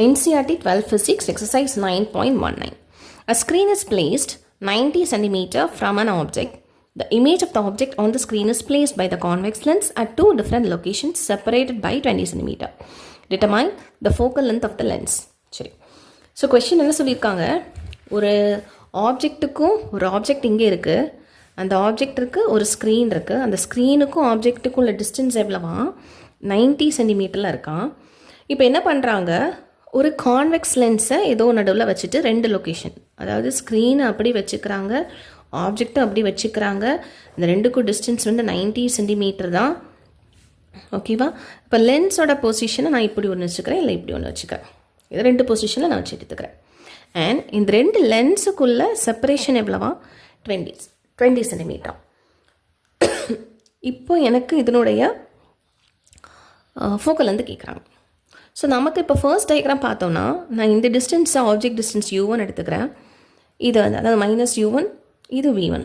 NCERT 12 Physics Exercise 9.19. A screen is placed 90 cm from an object. The image of the object on the screen is placed by the convex lens at two different locations separated by 20 cm. Determine the focal length of the lens. சரி, so question என்ன சொல்லியிருக்காங்க, ஒரு ஆப்ஜெக்ட்டுக்கும் ஒரு object இங்கே இருக்குது, அந்த ஆப்ஜெக்ட்டுக்கு ஒரு screen இருக்குது, அந்த ஸ்க்ரீனுக்கும் ஆப்ஜெக்ட்டுக்கும் உள்ள டிஸ்டன்ஸ் எவ்வளவா 90 சென்டிமீட்டரில் இருக்கான். இப்போ என்ன பண்ணுறாங்க, ஒரு கான்வெக்ஸ் லென்ஸை ஏதோ நடுவில் வச்சுட்டு ரெண்டு லொக்கேஷன், அதாவது ஸ்க்ரீனை அப்படி வச்சுக்கிறாங்க, ஆப்ஜெக்டும் அப்படி வச்சுக்கிறாங்க. இந்த ரெண்டுக்கும் டிஸ்டன்ஸ் வந்து 90 சென்டிமீட்டர் தான். ஓகேவா? இப்போ லென்ஸோட பொசிஷனை நான் இப்படி ஒன்று வச்சுக்கிறேன், இல்லை இப்படி ஒன்று வச்சுக்கிறேன். இது ரெண்டு பொசிஷனில் நான் வச்சு எடுத்துக்கிறேன். அண்ட் இந்த ரெண்டு லென்ஸுக்குள்ள செப்பரேஷன் எவ்வளவா 20 சென்டிமீட்டர். இப்போ எனக்கு இதனுடைய ஃபோக்கல் வந்து கேட்குறாங்க. ஸோ நமக்கு இப்போ ஃபர்ஸ்ட் டயக்ராம் பார்த்தோன்னா, நான் இந்த டிஸ்டன்ஸை ஆப்ஜெக்ட் டிஸ்டன்ஸ் U1 எடுத்துக்கிறேன். இது வந்து அதாவது -U1, இது V1.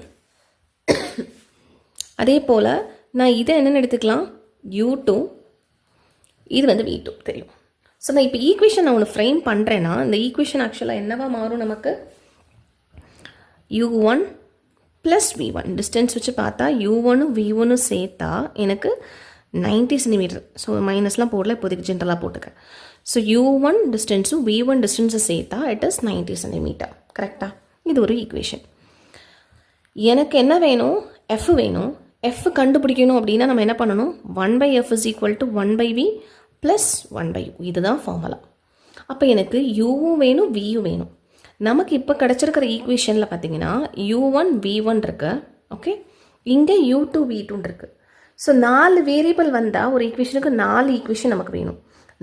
அதே போல் நான் இதை என்னென்னு எடுத்துக்கலாம், U2, இது வந்து V2 தெரியும். ஸோ நான் இப்போ ஈக்குவேஷன் நான் ஒன்று ஃப்ரேம் பண்ணுறேன்னா, இந்த ஈக்குவேஷன் ஆக்சுவலாக என்னவா மாறும், நமக்கு U1 + V1 டிஸ்டன்ஸ் வச்சு பார்த்தா U1 V1 சேர்த்தா எனக்கு 90 சென்டிமீட்டர். ஸோ மைனஸ்லாம் போடல, இப்போதைக்கு ஜென்ரலாக போட்டுக்கிறேன். ஸோ U1 டிஸ்டன்ஸும் V1 டிஸ்டன்ஸை சேர்த்தா இட் இஸ் 90 சென்டிமீட்டர். கரெக்டாக? இது ஒரு ஈக்குவேஷன். எனக்கு என்ன வேணும், F வேணும். F கண்டுபிடிக்கணும் அப்படின்னா நம்ம என்ன பண்ணணும், 1/F = 1/V + 1/U. இதுதான் ஃபார்முலா. அப்போ எனக்கு Uவும் வேணும், Vயும் வேணும். நமக்கு இப்போ கிடச்சிருக்கிற ஈக்குவேஷனில் பார்த்தீங்கன்னா U1 V1 இருக்கு. ஓகே, இங்கே U2 V2 இருக்குது. ஸோ 4 வேரியபிள் வந்தால் ஒரு ஈக்குவேஷனுக்கு 4 ஈக்குவேஷன் நமக்கு வேணும்.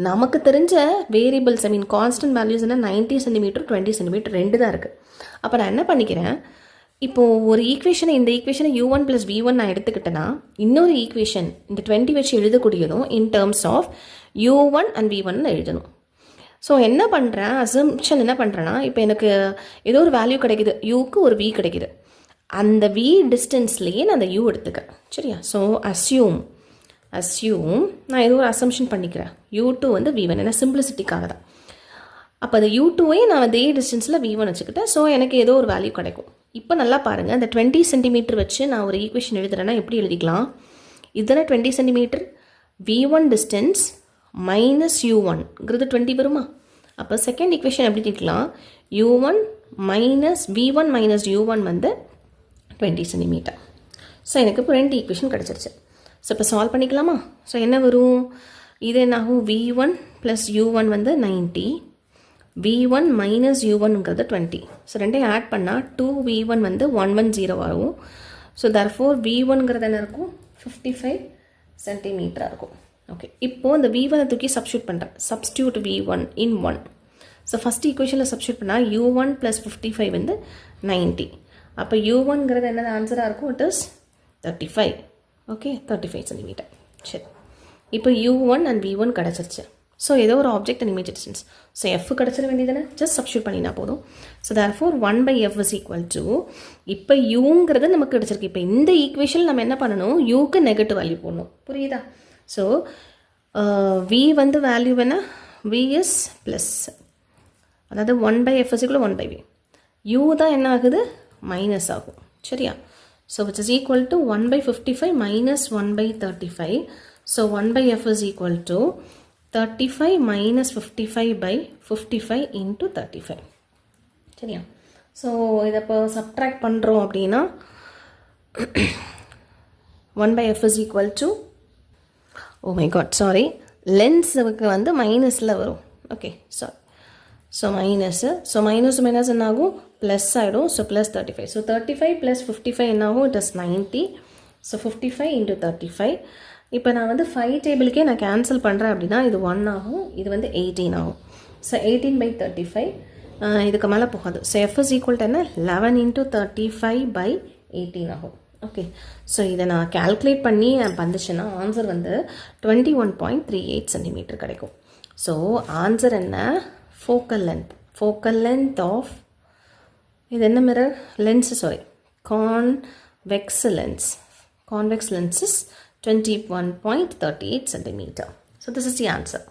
நமக்கு தெரிஞ்ச வேரியபிள்ஸ் கான்ஸ்டன்ட் வேல்யூஸ் என்ன, 90 சென்டிமீட்டர் 20 சென்டிமீட்டர் ரெண்டு தான் இருக்குது. அப்போ நான் என்ன பண்ணிக்கிறேன், இப்போது ஒரு ஈக்குவேஷனை, இந்த ஈக்குவேஷனை U1 + V1 நான் எடுத்துக்கிட்டேன்னா, இன்னொரு ஈக்குவேஷன் இந்த 20 வச்சு எழுதக்கூடியதும் in terms of U1 and V1 எழுதணும். ஸோ என்ன பண்ணுறேன், அசம்ஷன் என்ன பண்ணுறேன்னா, இப்போ எனக்கு ஏதோ ஒரு வேல்யூ கிடைக்குது, Uக்கு ஒரு V கிடைக்குது, அந்த V டிஸ்டன்ஸ்லேயே நான் அந்த U எடுத்துக்கிறேன். சரியா? ஸோ அஸ்யூம் நான் ஏதோ ஒரு அசம்ஷன் பண்ணிக்கிறேன், U2 வந்து V1, ஏன்னா சிம்பிளிசிட்டிக்காக தான். அப்போ அந்த U2வே நான் அதே டிஸ்டன்ஸில் V1 வச்சுக்கிட்டேன். ஸோ எனக்கு ஏதோ ஒரு வேல்யூ கிடைக்கும். இப்போ நல்லா பாருங்கள், அந்த 20 சென்டிமீட்டர் வச்சு நான் ஒரு ஈக்குவேஷன் எழுதுறேன்னா எப்படி எழுதிக்கலாம், இதுதானே 20 சென்டிமீட்டர், V1 டிஸ்டன்ஸ் -U1ங்கிறது 20 வருமா? அப்போ செகண்ட் ஈக்குவேஷன் எப்படி எழுதிக்கலாம், U1 V1 - U1 வந்து 20 சென்டிமீட்டர். ஸோ எனக்கு இப்போ ரெண்டு ஈக்குவேஷன் கிடச்சிருச்சு. ஸோ இப்போ சால்வ் பண்ணிக்கலாமா? ஸோ என்ன வரும், இது என்ன ஆகும், V1 + U1 வந்து 90, V1 - U1ங்கிறது 20. ஸோ ரெண்டையும் ஆட் பண்ணால் 2V1 வந்து 110 ஆகும். ஸோ தர்ஃபோர் V1ங்கிறது என்ன இருக்கும், 55 சென்டிமீட்டராக இருக்கும். ஓகே, இப்போது இந்த V1 தூக்கி சப்ஸ்டியூட் பண்ணுறேன். Substitute V1 in 1. So first ஈக்குவேஷனில் சப்ஸ்டியூட் பண்ணால் U1 + 55 வந்து 90. அப்போ U1ங்கிறது என்னது ஆன்சராக இருக்கும், இட் இஸ் 35. Okay, 35 centimetre. சரி, இப்போ U1 and V1 கிடச்சிருச்சு. ஸோ ஏதோ ஒரு object and image distance. So F கிடச்சிட வேண்டியதானே, ஜஸ்ட் சப்ஸ்டியூட் பண்ணினா போதும். ஸோ தேர்ஃபோர் 1/F = இப்போ Uங்கிறது நமக்கு கிடச்சிருக்கு. இப்போ இந்த ஈக்குவேஷன் நம்ம என்ன பண்ணணும், Uக்கு நெகட்டிவ் வேல்யூ போடணும். புரியுதா? ஸோ V வந்து வேல்யூ என்ன, V இஸ் ப்ளஸ், அதாவது 1/F = 1/V. U தான் என்ன ஆகுது, மைனஸ் ஆகும். சரியா? So which is equal to 1/55 - 1/35. So 1/F = 35 - 55/55 × 35. சரியா? ஸோ இதை இப்போ சப்ட்ராக்ட் பண்ணுறோம் அப்படின்னா 1/F = oh my god, sorry, லென்ஸுக்கு வந்து மைனஸில் வரும். Okay, sorry. So minus, so minus என்ன ஆகும், ப்ளஸ் ஆகிடும். ஸோ +35. ஸோ 35 + 55 என்ன ஆகும், இட் இஸ் 90. ஸோ 55 × 35. இப்போ நான் வந்து 5 டேபிளுக்கே நான் கேன்சல் பண்ணுறேன் அப்படின்னா இது 1 ஆகும், இது வந்து 18 ஆகும். ஸோ 18/35 இதுக்கு மேலே போகாது. ஸோ F = என்ன, 11 × 35/18 ஆகும். ஓகே, ஸோ இதை நான் கேல்குலேட் பண்ணி வந்துச்சுன்னா ஆன்சர் வந்து 21.38 சென்டிமீட்டர் கிடைக்கும். ஸோ ஆன்சர் என்ன, ஃபோக்கல் லென்த் ஆஃப், இது என்ன mirror lens, sorry, convex lens is 21.38 centimeter. So this is the answer.